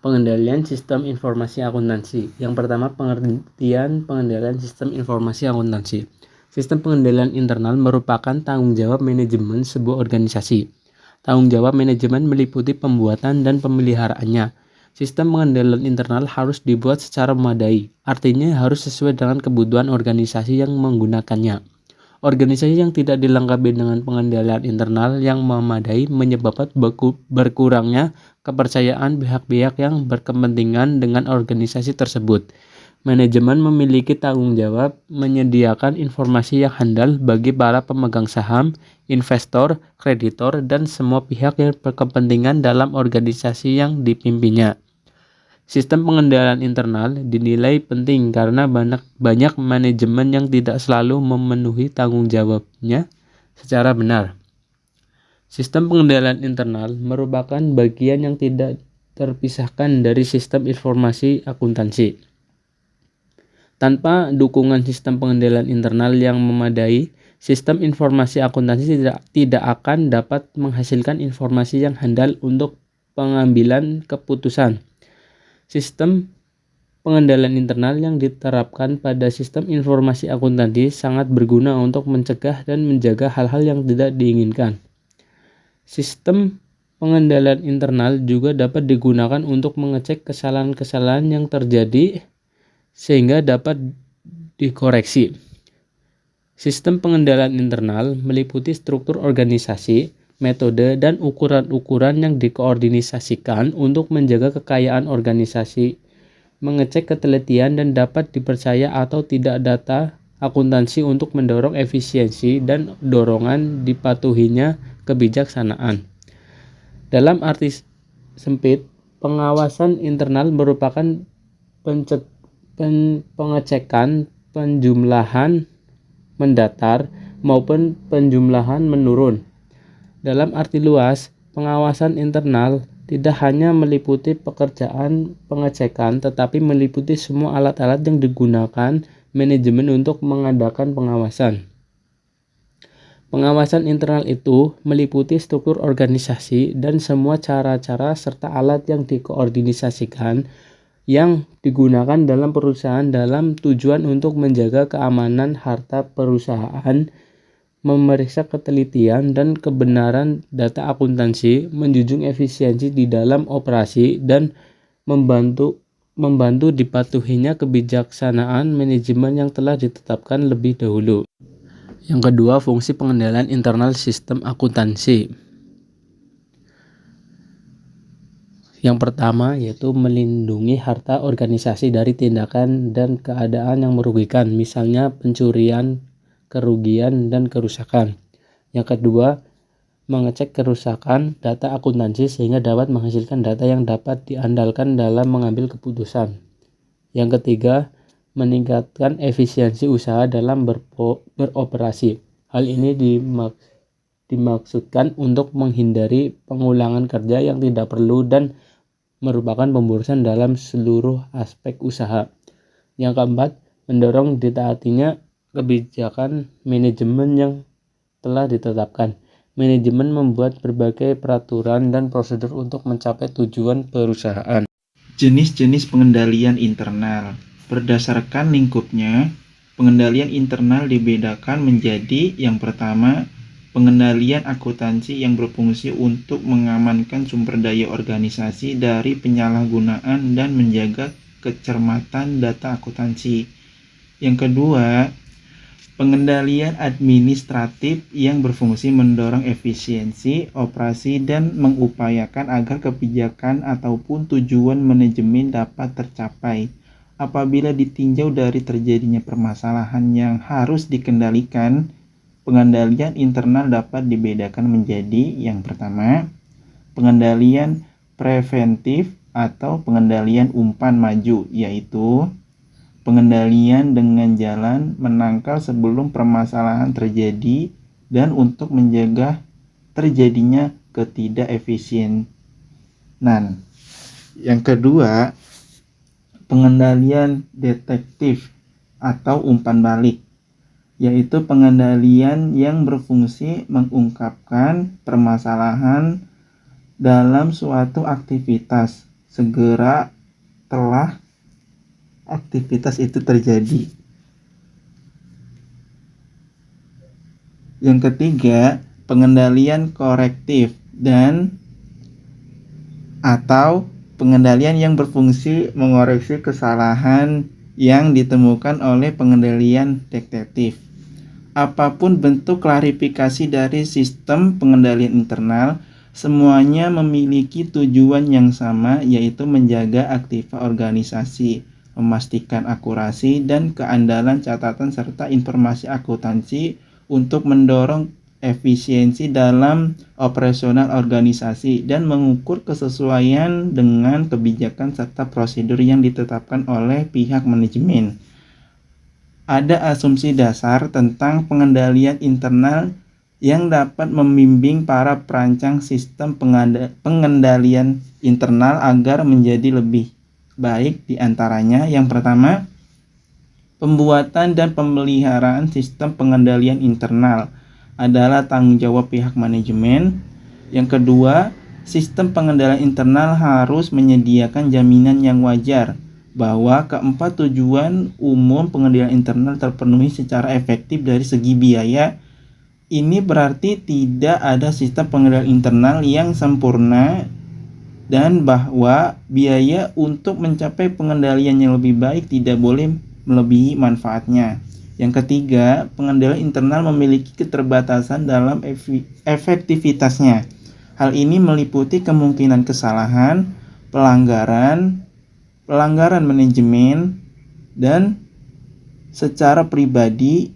Pengendalian sistem informasi akuntansi. Yang pertama, pengertian pengendalian sistem informasi akuntansi. Sistem pengendalian internal merupakan tanggung jawab manajemen sebuah organisasi. Tanggung jawab manajemen meliputi pembuatan dan pemeliharaannya. Sistem pengendalian internal harus dibuat secara memadai, artinya harus sesuai dengan kebutuhan organisasi yang menggunakannya. Organisasi yang tidak dilengkapi dengan pengendalian internal yang memadai menyebabkan berkurangnya kepercayaan pihak-pihak yang berkepentingan dengan organisasi tersebut. Manajemen memiliki tanggung jawab menyediakan informasi yang handal bagi para pemegang saham, investor, kreditor, dan semua pihak yang berkepentingan dalam organisasi yang dipimpinnya. Sistem pengendalian internal dinilai penting karena banyak manajemen yang tidak selalu memenuhi tanggung jawabnya secara benar. Sistem pengendalian internal merupakan bagian yang tidak terpisahkan dari sistem informasi akuntansi. Tanpa dukungan sistem pengendalian internal yang memadai, sistem informasi akuntansi tidak akan dapat menghasilkan informasi yang handal untuk pengambilan keputusan. Sistem pengendalian internal yang diterapkan pada sistem informasi akuntansi sangat berguna untuk mencegah dan menjaga hal-hal yang tidak diinginkan. Sistem pengendalian internal juga dapat digunakan untuk mengecek kesalahan-kesalahan yang terjadi sehingga dapat dikoreksi. Sistem pengendalian internal meliputi struktur organisasi, metode, dan ukuran-ukuran yang dikoordinasikan untuk menjaga kekayaan organisasi, mengecek ketelitian dan dapat dipercaya atau tidak data akuntansi untuk mendorong efisiensi dan dorongan dipatuhinya kebijaksanaan. Dalam arti sempit, pengawasan internal merupakan pengecekan penjumlahan mendatar maupun penjumlahan menurun. Dalam arti luas, pengawasan internal tidak hanya meliputi pekerjaan pengecekan, tetapi meliputi semua alat-alat yang digunakan manajemen untuk mengadakan pengawasan. Pengawasan internal itu meliputi struktur organisasi dan semua cara-cara serta alat yang dikoordinasikan yang digunakan dalam perusahaan dalam tujuan untuk menjaga keamanan harta perusahaan, memeriksa ketelitian dan kebenaran data akuntansi, menjunjung efisiensi di dalam operasi, dan membantu dipatuhinya kebijaksanaan manajemen yang telah ditetapkan lebih dahulu. Yang kedua, fungsi pengendalian internal sistem akuntansi. Yang pertama yaitu melindungi harta organisasi dari tindakan dan keadaan yang merugikan, misalnya pencurian, kerugian, dan kerusakan. Yang kedua, mengecek kerusakan data akuntansi sehingga dapat menghasilkan data yang dapat diandalkan dalam mengambil keputusan. Yang ketiga, meningkatkan efisiensi usaha dalam beroperasi. Hal ini dimaksudkan untuk menghindari pengulangan kerja yang tidak perlu dan merupakan pemborosan dalam seluruh aspek usaha. Yang keempat, mendorong ditaatinya kebijakan manajemen yang telah ditetapkan. Manajemen membuat berbagai peraturan dan prosedur untuk mencapai tujuan perusahaan. Jenis-jenis pengendalian internal. Berdasarkan lingkupnya, pengendalian internal dibedakan menjadi yang pertama, pengendalian akuntansi yang berfungsi untuk mengamankan sumber daya organisasi dari penyalahgunaan dan menjaga kecermatan data akuntansi. Yang kedua, pengendalian administratif yang berfungsi mendorong efisiensi operasi dan mengupayakan agar kebijakan ataupun tujuan manajemen dapat tercapai. Apabila ditinjau dari terjadinya permasalahan yang harus dikendalikan, pengendalian internal dapat dibedakan menjadi yang pertama, pengendalian preventif atau pengendalian umpan maju, yaitu pengendalian dengan jalan menangkal sebelum permasalahan terjadi dan untuk mencegah terjadinya ketidakefisienan. Yang kedua, pengendalian detektif atau umpan balik, yaitu pengendalian yang berfungsi mengungkapkan permasalahan dalam suatu aktivitas segera telah aktivitas itu terjadi. Yang ketiga, pengendalian korektif dan atau pengendalian yang berfungsi mengoreksi kesalahan yang ditemukan oleh pengendalian detektif. Apapun bentuk klarifikasi dari sistem pengendalian internal, semuanya memiliki tujuan yang sama, yaitu menjaga aktiva organisasi, memastikan akurasi dan keandalan catatan serta informasi akuntansi untuk mendorong efisiensi dalam operasional organisasi dan mengukur kesesuaian dengan kebijakan serta prosedur yang ditetapkan oleh pihak manajemen. Ada asumsi dasar tentang pengendalian internal yang dapat membimbing para perancang sistem pengendalian internal agar menjadi lebih baik. Di antaranya, yang pertama, pembuatan dan pemeliharaan sistem pengendalian internal adalah tanggung jawab pihak manajemen. Yang kedua, sistem pengendalian internal harus menyediakan jaminan yang wajar bahwa keempat tujuan umum pengendalian internal terpenuhi secara efektif dari segi biaya. Ini berarti tidak ada sistem pengendalian internal yang sempurna dan bahwa biaya untuk mencapai pengendalian yang lebih baik tidak boleh melebihi manfaatnya. Yang ketiga, pengendalian internal memiliki keterbatasan dalam efektivitasnya. Hal ini meliputi kemungkinan kesalahan, pelanggaran manajemen, dan secara pribadi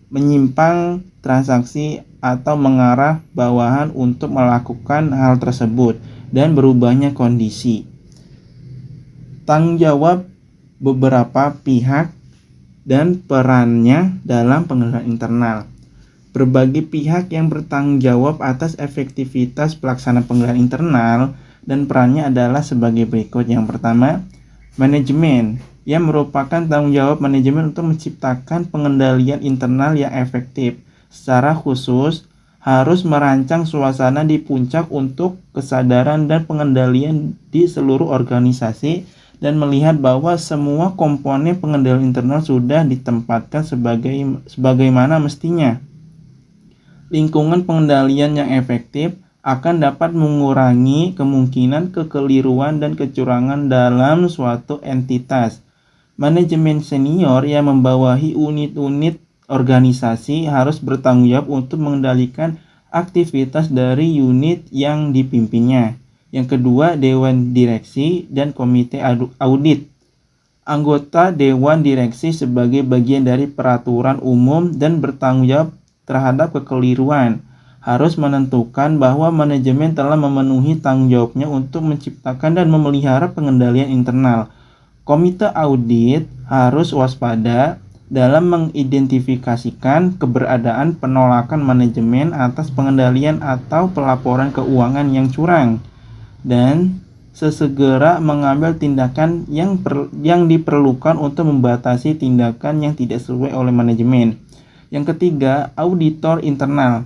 menyimpang transaksi atau mengarah bawahan untuk melakukan hal tersebut dan berubahnya kondisi. Tanggung jawab beberapa pihak dan perannya dalam pengendalian internal. Berbagai pihak yang bertanggung jawab atas efektivitas pelaksanaan pengendalian internal dan perannya adalah sebagai berikut. Yang pertama, manajemen, yang merupakan tanggung jawab manajemen untuk menciptakan pengendalian internal yang efektif. Secara khusus, harus merancang suasana di puncak untuk kesadaran dan pengendalian di seluruh organisasi dan melihat bahwa semua komponen pengendalian internal sudah ditempatkan sebagaimana mestinya. Lingkungan pengendalian yang efektif akan dapat mengurangi kemungkinan kekeliruan dan kecurangan dalam suatu entitas. Manajemen senior yang membawahi unit-unit organisasi harus bertanggung jawab untuk mengendalikan aktivitas dari unit yang dipimpinnya. Yang kedua, dewan direksi dan komite audit. Anggota dewan direksi sebagai bagian dari peraturan umum dan bertanggung jawab terhadap kekeliruan harus menentukan bahwa manajemen telah memenuhi tanggung jawabnya untuk menciptakan dan memelihara pengendalian internal. Komite audit harus waspada dalam mengidentifikasikan keberadaan penolakan manajemen atas pengendalian atau pelaporan keuangan yang curang dan sesegera mengambil tindakan yang diperlukan untuk membatasi tindakan yang tidak sesuai oleh manajemen. Yang ketiga, auditor internal.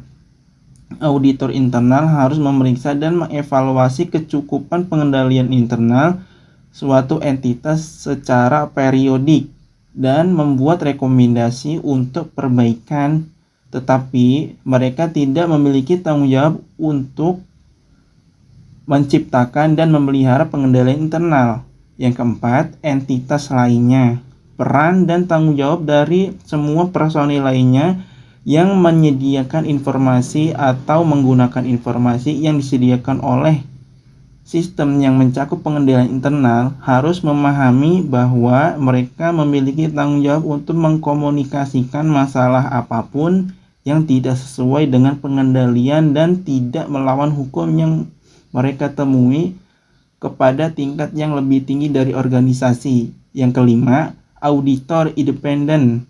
Auditor internal harus memeriksa dan mengevaluasi kecukupan pengendalian internal suatu entitas secara periodik dan membuat rekomendasi untuk perbaikan, tetapi mereka tidak memiliki tanggung jawab untuk menciptakan dan memelihara pengendalian internal. Yang keempat, entitas lainnya. Peran dan tanggung jawab dari semua personil lainnya yang menyediakan informasi atau menggunakan informasi yang disediakan oleh sistem yang mencakup pengendalian internal harus memahami bahwa mereka memiliki tanggung jawab untuk mengkomunikasikan masalah apapun yang tidak sesuai dengan pengendalian dan tidak melawan hukum yang mereka temui kepada tingkat yang lebih tinggi dari organisasi. Yang kelima, auditor independen.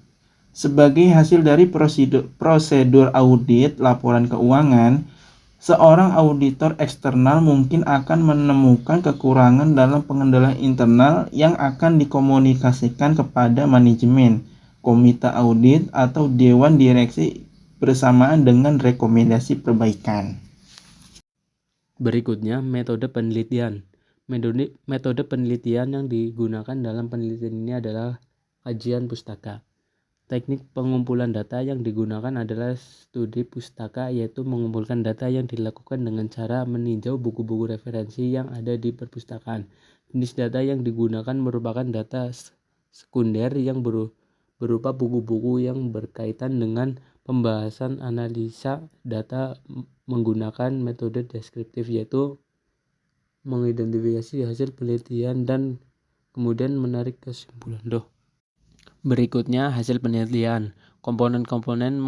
Sebagai hasil dari prosedur audit laporan keuangan, seorang auditor eksternal mungkin akan menemukan kekurangan dalam pengendalian internal yang akan dikomunikasikan kepada manajemen, komite audit, atau dewan direksi bersamaan dengan rekomendasi perbaikan. Berikutnya, metode penelitian. Metode penelitian yang digunakan dalam penelitian ini adalah kajian pustaka. Teknik pengumpulan data yang digunakan adalah studi pustaka, yaitu mengumpulkan data yang dilakukan dengan cara meninjau buku-buku referensi yang ada di perpustakaan. Jenis data yang digunakan merupakan data sekunder yang berupa buku-buku yang berkaitan dengan pembahasan analisa data menggunakan metode deskriptif, yaitu mengidentifikasi hasil penelitian dan kemudian menarik kesimpulan. Berikutnya hasil penelitian. Komponen-komponen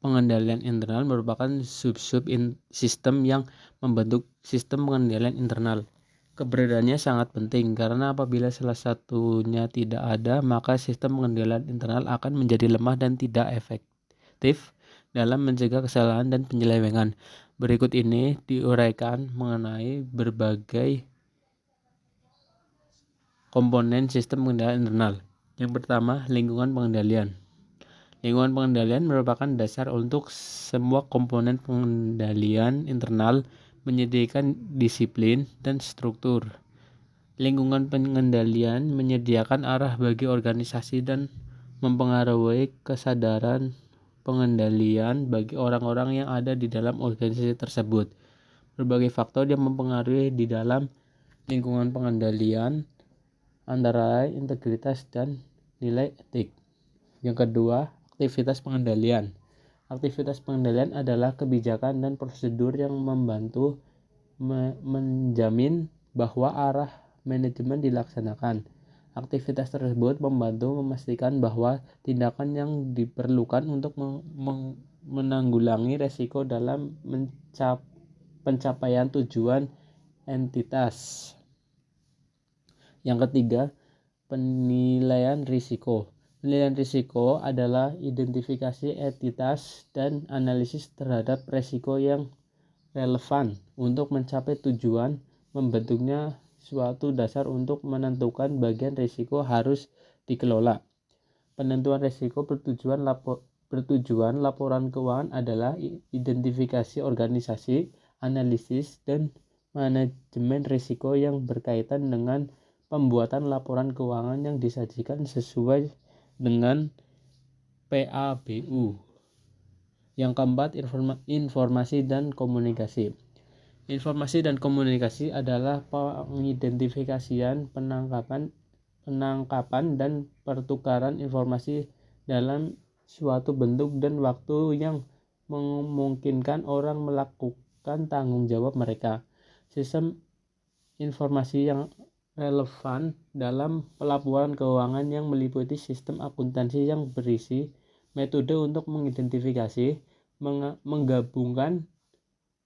pengendalian internal merupakan sistem yang membentuk sistem pengendalian internal. Keberadaannya sangat penting karena apabila salah satunya tidak ada, maka sistem pengendalian internal akan menjadi lemah dan tidak efektif dalam mencegah kesalahan dan penyelewengan. Berikut ini diuraikan mengenai berbagai komponen sistem pengendalian internal. Yang pertama, lingkungan pengendalian. Lingkungan pengendalian merupakan dasar untuk semua komponen pengendalian internal, menyediakan disiplin dan struktur. Lingkungan pengendalian menyediakan arah bagi organisasi dan mempengaruhi kesadaran pengendalian bagi orang-orang yang ada di dalam organisasi tersebut. Berbagai faktor yang mempengaruhi di dalam lingkungan pengendalian antara integritas dan nilai etik. Yang kedua, aktivitas pengendalian. Aktivitas pengendalian adalah kebijakan dan prosedur yang membantu menjamin bahwa arah manajemen dilaksanakan. Aktivitas tersebut membantu memastikan bahwa tindakan yang diperlukan untuk menanggulangi resiko dalam pencapaian tujuan entitas. Yang ketiga, penilaian risiko. Penilaian risiko adalah identifikasi entitas dan analisis terhadap risiko yang relevan untuk mencapai tujuan. Membentuknya suatu dasar untuk menentukan bagian risiko harus dikelola. Penentuan risiko bertujuan laporan keuangan adalah identifikasi organisasi, analisis, dan manajemen risiko yang berkaitan dengan pembuatan laporan keuangan yang disajikan sesuai dengan PABU. Yang keempat, informasi dan komunikasi. Informasi dan komunikasi adalah pengidentifikasian, penangkapan dan pertukaran informasi dalam suatu bentuk dan waktu yang memungkinkan orang melakukan tanggung jawab mereka. Sistem informasi yang relevan dalam pelaporan keuangan yang meliputi sistem akuntansi yang berisi metode untuk mengidentifikasi, menggabungkan,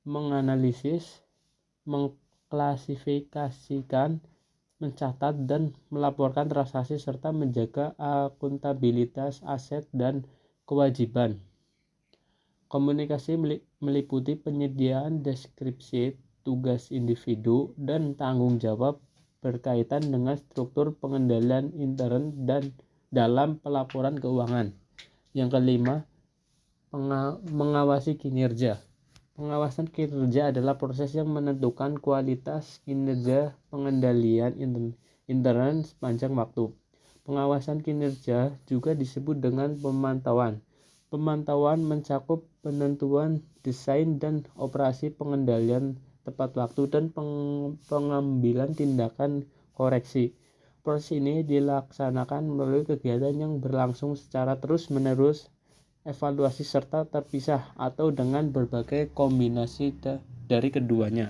menganalisis, mengklasifikasikan, mencatat dan melaporkan transaksi serta menjaga akuntabilitas aset dan kewajiban. Komunikasi meliputi penyediaan deskripsi tugas individu dan tanggung jawab berkaitan dengan struktur pengendalian intern dan dalam pelaporan keuangan. Yang kelima, mengawasi kinerja. Pengawasan kinerja adalah proses yang menentukan kualitas kinerja pengendalian intern sepanjang waktu. Pengawasan kinerja juga disebut dengan pemantauan. Pemantauan mencakup penentuan desain dan operasi pengendalian tepat waktu dan pengambilan tindakan koreksi. Proses ini dilaksanakan melalui kegiatan yang berlangsung secara terus-menerus, evaluasi serta terpisah atau dengan berbagai kombinasi dari keduanya.